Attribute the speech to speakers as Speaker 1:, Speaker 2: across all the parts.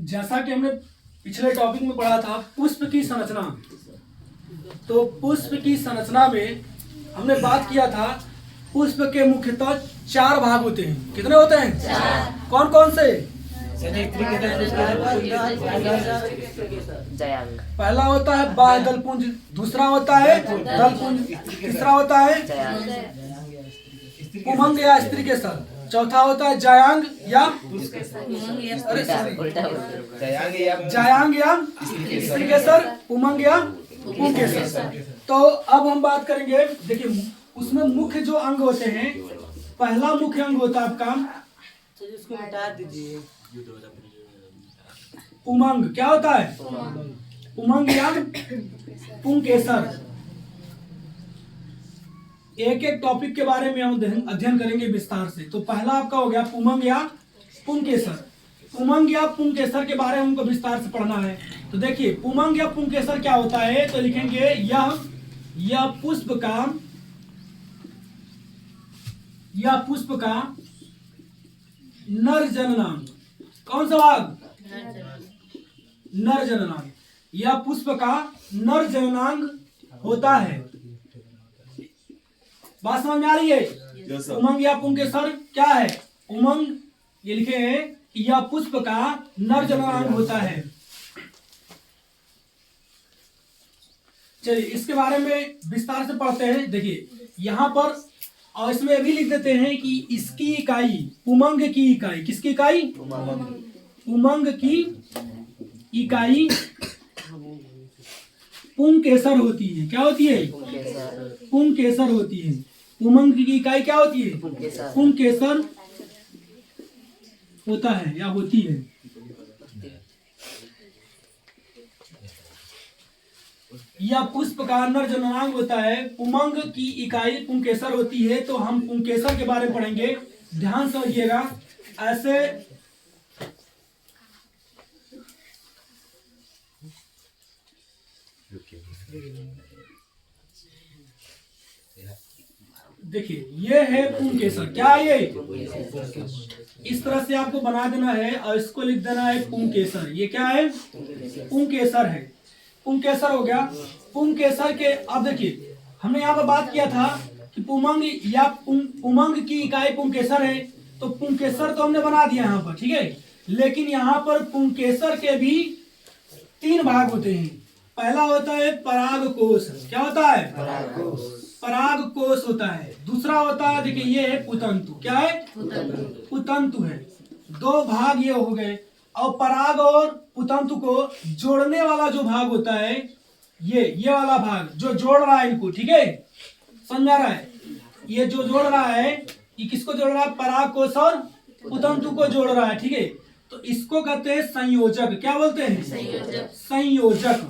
Speaker 1: जैसा कि हमने पिछले टॉपिक में पढ़ा था पुष्प की संरचना, तो पुष्प की संरचना में हमने बात किया था पुष्प के मुख्यतः 4 भाग होते हैं। कितने होते हैं? 4। कौन कौन से? पहला होता है बाह्य दलपुंज, दूसरा होता है दलपुंज, तीसरा होता है पुमंग या स्त्री केसर, चौथा होता है जायांग या जायांग या स्त्री केसर, पुमंग या पुंकेसर। तो अब हम बात करेंगे, देखिए उसमें मुख्य जो अंग होते हैं, पहला मुख्य अंग होता है आपका
Speaker 2: इसको हटा दीजिए।
Speaker 1: उमंग। क्या होता है? उमंग या पुंकेसर। एक एक टॉपिक के बारे में हम अध्ययन करेंगे विस्तार से। तो पहला आपका हो गया पुमंग या पुंकेसर। पुमंग या पुंकेसर के बारे में हमको विस्तार से पढ़ना है। तो देखिए पुमंग या पुंकेसर क्या होता है, तो लिखेंगे यह पुष्प का नर जननांग। कौन सा भाग? नर जननांग। यह पुष्प का नर जननांग होता है। बात समझ में आ रही है? उमंग या पुंकेसर क्या है? उमंग ये लिखे हैं कि यह पुष्प का नर जननांग होता है। चलिए इसके बारे में विस्तार से पढ़ते हैं। देखिए यहाँ पर और इसमें भी लिख देते हैं कि इसकी इकाई, उमंग की इकाई, किसकी इकाई? उमंग की इकाई पुंकेसर होती है। क्या होती है? पुंकेसर होती है। उमंग की इकाई क्या होती है? पुंकेसर होता है या होती है। यह पुष्प का नर जननांग होता है। उमंग की इकाई पुंकेसर होती है। तो हम पुंकेसर के बारे में पढ़ेंगे, ध्यान समझिएगा। ऐसे देखिए ये है पुंकेसर। क्या है ये? इस तरह से आपको बना देना है और इसको लिख देना है पुंकेसर। ये क्या है? पुंकेसर है। पुंकेसर हो गया। पुंकेसर के अब देखिए हमने यहाँ पर बात किया था कि पुमंग या उमंग की इकाई पुंकेसर है। तो पुंकेसर तो हमने बना दिया यहाँ पर, ठीक है। लेकिन यहाँ पर पुंकेसर के भी 3 भाग होते हैं। पहला होता है परागकोश। क्या होता है? परागकोश होता है। दूसरा होता है, देखिए ये है पुतंतु। क्या है? पुतंतु है। 2 भाग ये हो गए। और पराग और पुतंतु को जोड़ने वाला जो भाग होता है, ये वाला भाग जो जोड़ रहा है इनको, ठीक है, समझ आ रहा है? ये जो जोड़ रहा है, ये किसको जोड़ रहा है? परागकोश और पुतंतु को जोड़ रहा है, ठीक है। तो इसको कहते हैं संयोजक। क्या बोलते हैं? संयोजक।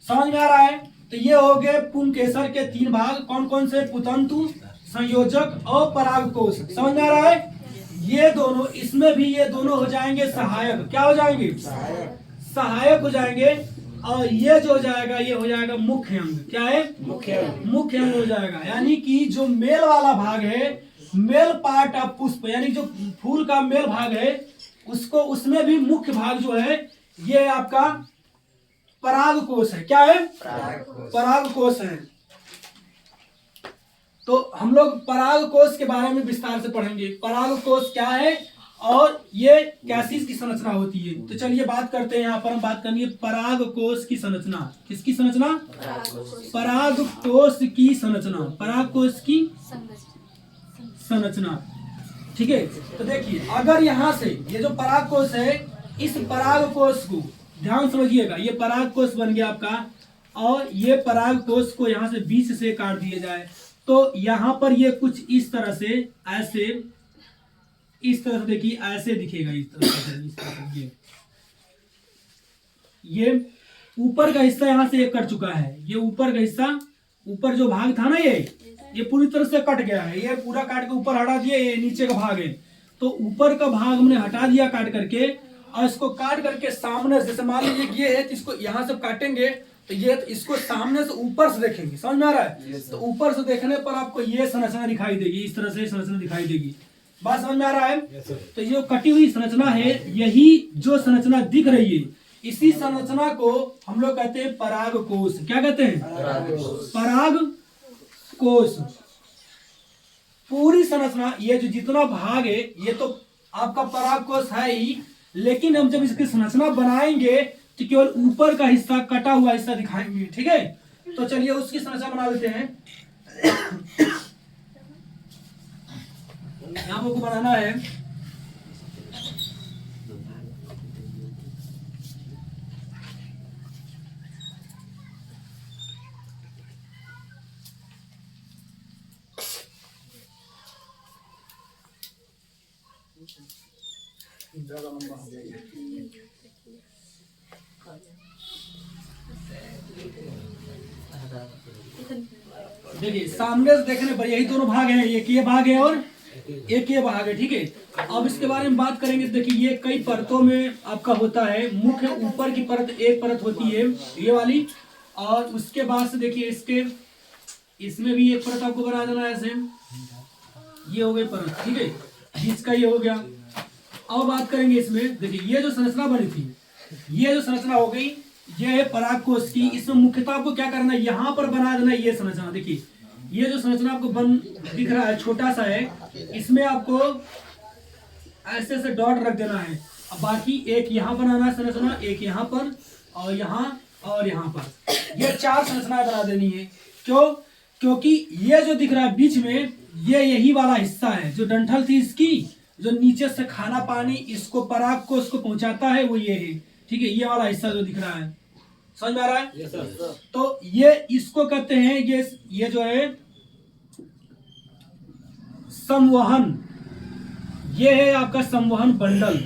Speaker 1: समझ में आ रहा है? तो ये हो गए पुंकेसर के 3 भाग। कौन कौन से? पुतंतु, संयोजक और परागकोश। समझ में आ रहा है? ये दोनों, इसमें भी ये दोनों हो जाएंगे सहायक। क्या हो जाएंगे? सहायक हो जाएंगे। और ये जो हो जाएगा, ये हो जाएगा मुख्य अंग। क्या है? मुख्य अंग हो जाएगा। यानी कि जो मेल वाला भाग है, मेल पार्ट ऑफ पुष्प, यानी जो फूल का मेल भाग है, उसको, उसमें भी मुख्य भाग जो है ये आपका परागकोश है। क्या है? परागकोश है। तो हम लोग परागकोश के बारे में विस्तार से पढ़ेंगे। परागकोश क्या है और ये कैसी इसकी संरचना होती है। तो चलिए बात करते हैं। यहाँ पर हम बात करनी है परागकोश की संरचना। किसकी संरचना? परागकोश की संरचना। परागकोश की संरचना, ठीक है। तो देखिए अगर यहाँ से ये जो परागकोश है, इस परागकोश को ध्यान समझिएगा, ये परागकोश बन गया आपका, और ये परागकोश को यहाँ से बीच से काट दिया जाए तो यहाँ पर ये कुछ इस तरह से, ऐसे, इस तरह से देखिए, ऐसे दिखेगा। इस तरह से ये ऊपर का हिस्सा यहाँ से ये कट चुका है। ये ऊपर का हिस्सा, ऊपर जो भाग था ना, ये पूरी तरह से कट गया है। ये पूरा काट के ऊपर हटा दिया। ये नीचे का भाग है, तो ऊपर का भाग हमने हटा दिया काट करके। और इसको काट करके सामने से, मान लीजिए ये है, तो इसको यहाँ से काटेंगे तो ये तो इसको सामने से ऊपर से देखेंगे, समझ में आ रहा है? तो ऊपर से देखने पर आपको ये संरचना दिखाई देगी, इस तरह से संरचना दिखाई देगी। बात समझ में आ रहा है? तो ये जो कटी हुई संरचना है, यही जो संरचना दिख रही है, इसी संरचना को हम लोग कहते हैं पराग कोश। क्या कहते हैं? पराग कोश। पूरी संरचना, ये जो जितना भाग है ये तो आपका पराग कोश है ही, लेकिन हम जब इसकी संरचना बनाएंगे तो केवल ऊपर का हिस्सा, कटा हुआ हिस्सा दिखाएंगे। ठीक है, तो चलिए उसकी संरचना बना लेते हैं। यहाँ को बनाना है ज्यादा लंबा हो जाएगा। देखिए सामने से देखने पर यही दोनों भाग हैं, एक ये भाग है और एक ये भाग है। ठीक है, अब इसके बारे में बात करेंगे। देखिए ये कई परतों में आपका होता है। मुख्य ऊपर की परत एक परत होती है ये वाली, और उसके बाद से देखिए इसमें भी एक परत आपको बना देना है ऐसे। ये हो गई परत, ठीक है, बीच का ये हो गया। अब बात करेंगे इसमें, देखिए ये जो संरचना बनी थी, ये जो संरचना हो गई, ये है पराग कोश की। इसमें मुख्यतः आपको क्या करना है, यहाँ पर बना देना ये संरचना। देखिए ये जो संरचना आपको बन दिख रहा है, छोटा सा है, इसमें आपको ऐसे से डॉट रख देना है। अब बाकी एक यहाँ बनाना है संरचना, एक यहाँ पर और यहाँ पर, ये 4 संरचनाएं बना देनी है। क्यों? क्योंकि ये जो दिख रहा है बीच में, ये यही वाला हिस्सा है जो डंठल थी इसकी, जो नीचे से खाना पानी इसको पराग को उसको पहुंचाता है, वो ये है। ठीक है, ये वाला हिस्सा जो दिख रहा है, समझ में आ रहा है?
Speaker 2: Yes, sir.
Speaker 1: तो ये इसको कहते हैं, ये जो है संवहन, ये है आपका संवहन बंडल।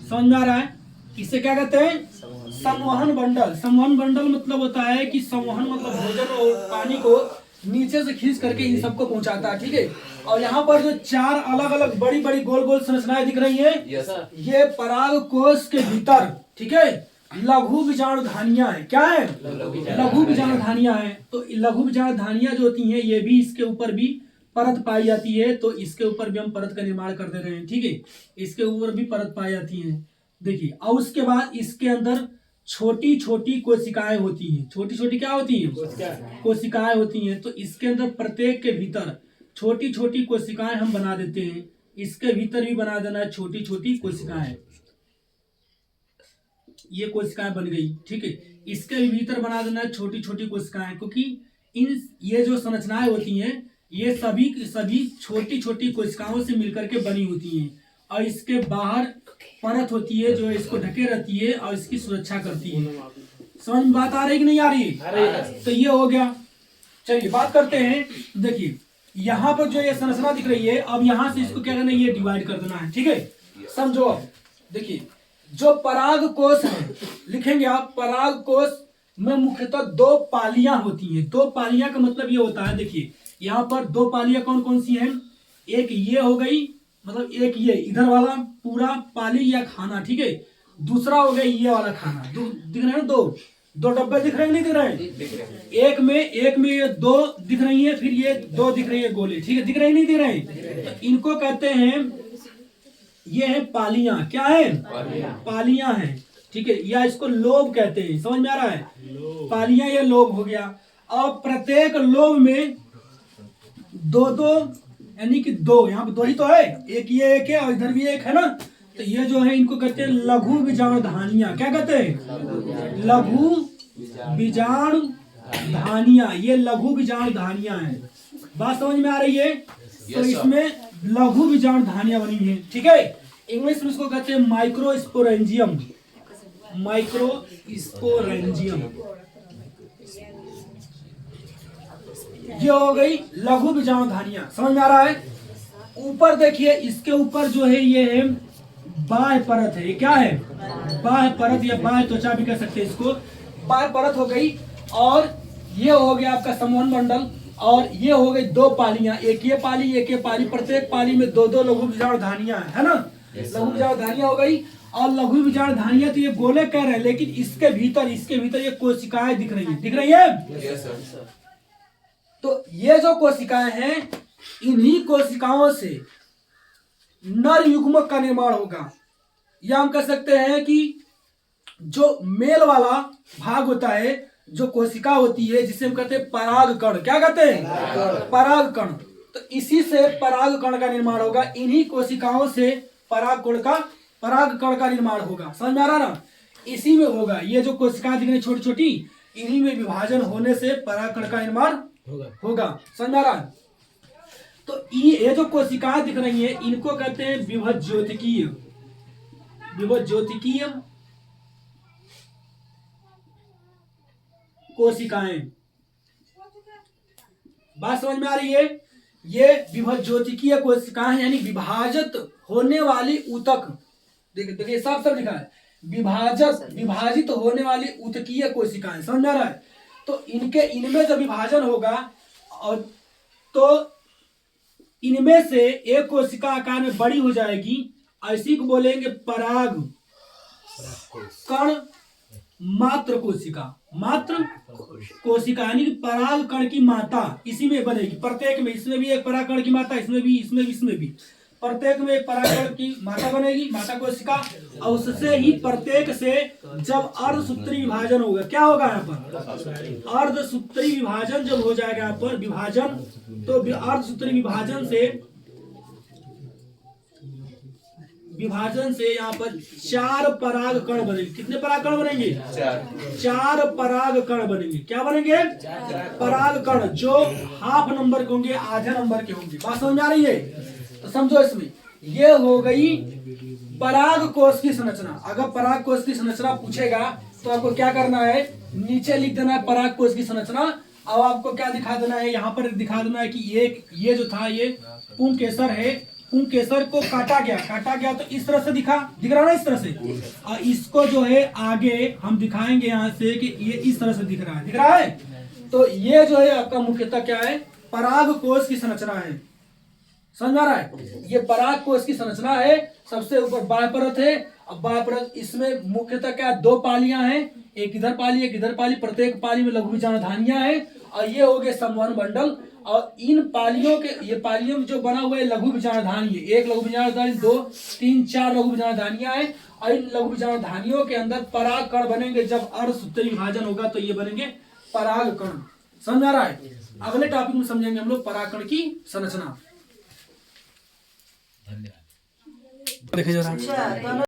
Speaker 1: समझ में आ रहा है? इसे क्या कहते हैं? संवहन बंडल। संवहन बंडल मतलब होता है कि संवहन मतलब भोजन और पानी को नीचे से खींच करके इन सबको पहुंचाता है। ठीक है, और यहाँ पर जो 4 अलग अलग बड़ी बड़ी गोल गोल संरचनाएं दिख रही है,
Speaker 2: Yes, sir.
Speaker 1: ये पराग कोश के भीतर, ठीक है, लघु बीजाणुधानियां है। क्या है? लघु बीजाणुधानियां है। तो लघु बीजाणुधानियां जो होती हैं, ये भी इसके ऊपर भी परत पाई जाती है। तो इसके ऊपर भी हम परत का निर्माण कर दे रहे हैं। ठीक है, इसके ऊपर भी परत पाई जाती है। देखिए, और उसके बाद इसके अंदर छोटी छोटी कोशिकाएं होती हैं। छोटी छोटी क्या होती हैं? कोशिकाएं होती हैं। तो इसके अंदर प्रत्येक के भीतर छोटी छोटी कोशिकाएं हम बना देते हैं। इसके भीतर भी बना देना है छोटी छोटी कोशिकाएं। ये कोशिकाएं बन गई। ठीक है, इसके भी भीतर बना देना है छोटी छोटी कोशिकाएं, क्योंकि ये जो संरचनाएं होती हैं, ये सभी छोटी छोटी कोशिकाओं से मिलकर के बनी होती हैं। और इसके बाहर परत होती है जो इसको ढके रहती है और इसकी सुरक्षा करती है। समझ में बात आ रही कि नहीं आ रही? तो ये हो गया। चलिए बात करते हैं। देखिए यहाँ पर जो ये संरचना दिख रही है, अब यहाँ से इसको क्या करना है, ये डिवाइड कर देना है। ठीक है, समझो। अब देखिए जो पराग कोश है, लिखेंगे आप, पराग कोश में मुख्यतः 2 पालियां होती हैं। 2 पालियां का मतलब ये होता है, देखिए यहाँ पर 2 पालियां कौन कौन सी हैं? एक ये हो गई, मतलब एक ये इधर वाला पूरा पाली या खाना। ठीक है, दूसरा हो गया ये वाला खाना। दिख रहे हैं? 2 डब्बे दिख रहे हैं, नहीं दिख रहे हैं? एक में ये 2 दिख रही है, फिर ये 2 दिख रही है गोले। ठीक है, दिख रही नहीं दिख रहे हैं? तो इनको कहते हैं, ये है पालियां। क्या है? पालियां हैं। ठीक है, या इसको लोब कहते हैं। समझ में आ रहा है? पालियां या लोब हो गया। और प्रत्येक लोब में 2 यानी कि 2, यहाँ पे 2 ही तो है, एक ये एक है और इधर भी एक है ना। तो ये जो है इनको कहते हैं लघु बीजाणुधानियां। क्या कहते हैं? लघु बीजाणुधानियां। ये लघु बीजाणुधानियां हैं। बात समझ में आ रही है? तो इसमें लघु बीजाणुधानियां बनी है। ठीक है, इंग्लिश में इसको कहते हैं माइक्रोस्पोरेंजियम। माइक्रोस्पोरेंजियम ये हो गई लघु बीजाणुधानियां। समझ में आ रहा है? ऊपर देखिए, इसके ऊपर जो है ये है बाह्य परत है। क्या है? बाह्य परत या बाह्य त्वचा भी कह सकते हैं इसको। बाह्य परत हो गई, और ये हो गया आपका संवहन मंडल। और ये हो गई 2 पालियां, एक ये पाली एक ये पाली। प्रत्येक पाली में 2 लघु बीजाणुधानियां है ना। लघु बीजाणुधानियां हो गई। और लघु बीजाणु धानियां तो ये गोले कह रहे हैं, लेकिन इसके भीतर ये कोशिकाएं दिख रही है। तो ये जो कोशिकाएं हैं, इन्हीं कोशिकाओं से नर युग्मक का निर्माण होगा, या हम कह सकते हैं कि जो मेल वाला भाग होता है, जो कोशिका होती है, जिसे हम कहते हैं पराग कण। क्या कहते हैं? पराग कण। तो इसी से पराग कण का निर्माण होगा, इन्हीं कोशिकाओं से पराग कण का निर्माण होगा। समझ में आ रहा ना? इसी में होगा। ये जो कोशिकाएं दिख रही छोटी छोटी, इन्हीं में विभाजन होने से पराग कण का निर्माण होगा। समझ में आ रहा? तो ये जो कोशिकाएं दिख रही हैं, इनको कहते हैं विभज्योतिकीय कोशिकाएं। बात समझ में आ रही है? ये विभज्योतिकीय कोशिकाएं यानी विभाजित होने वाली ऊतक। देखिए साफ साफ लिखा है, विभाजित होने वाली ऊतकीय कोशिकाएं। समझ में आ रहा है? तो इनमें जब विभाजन होगा, और तो इनमें से एक कोशिका आकार में बड़ी हो जाएगी, ऐसी को बोलेंगे पराग कण मात्र कोशिका यानी कि पराग कण की माता इसी में बनेगी। प्रत्येक में, इसमें भी एक पराग कण की माता, इसमें भी प्रत्येक में एक पराग कण की माता बनेगी, माता कोशिका। और उससे ही प्रत्येक से जब अर्धसूत्री विभाजन होगा, क्या होगा यहाँ पर? अर्धसूत्री विभाजन जब हो जाएगा यहाँ पर विभाजन, तो अर्धसूत्री विभाजन से यहाँ पर 4 पराग कण बनेंगे। कितने पराग कण बनेंगे? 4 पराग कण बनेंगे। क्या बनेंगे? पराग कण, जो हाफ नंबर के होंगे, आधे नंबर के होंगे। बात समझ में आ रही है? तो समझो, इसमें ये हो गई पराग कोश की संरचना। अगर पराग कोश की संरचना पूछेगा तो आपको क्या करना है? नीचे लिख देना है पराग कोश की संरचना। अब आपको क्या दिखा देना है? यहाँ पर दिखा देना है कि ये जो था, ये पुंकेसर है। पुंकेसर को काटा गया तो इस तरह से दिख रहा ना, इस तरह से। और इसको जो है आगे हम दिखाएंगे यहाँ से कि ये इस तरह से दिख रहा है। तो ये जो है आपका मुख्यतः क्या है? पराग कोश की संरचना है। समझ आ रहा है? ये पराग कोश की संरचना है। सबसे ऊपर बाह्यपरत है। अब बाह्यपरत, इसमें मुख्यतः क्या? 2 पालियां हैं, एक इधर पाली एक इधर पाली। प्रत्येक पाली में लघु बीजाणु धानियां हैं, और ये हो गए संवहन मंडल। और इन पालियों में जो बना हुआ है लघु बीजाणु धानी है। एक लघु बीजाणु धानी, 2 3 4 लघु बीजाणु धानियां हैं। और इन लघु बीजाणु धानियों के अंदर पराग कण बनेंगे। जब अर्धसूत्री विभाजन होगा तो ये बनेंगे पराग कण। समझ आ रहा है? अगले टॉपिक में समझेंगे हम लोग पराग कण की संरचना।
Speaker 2: अच्छा।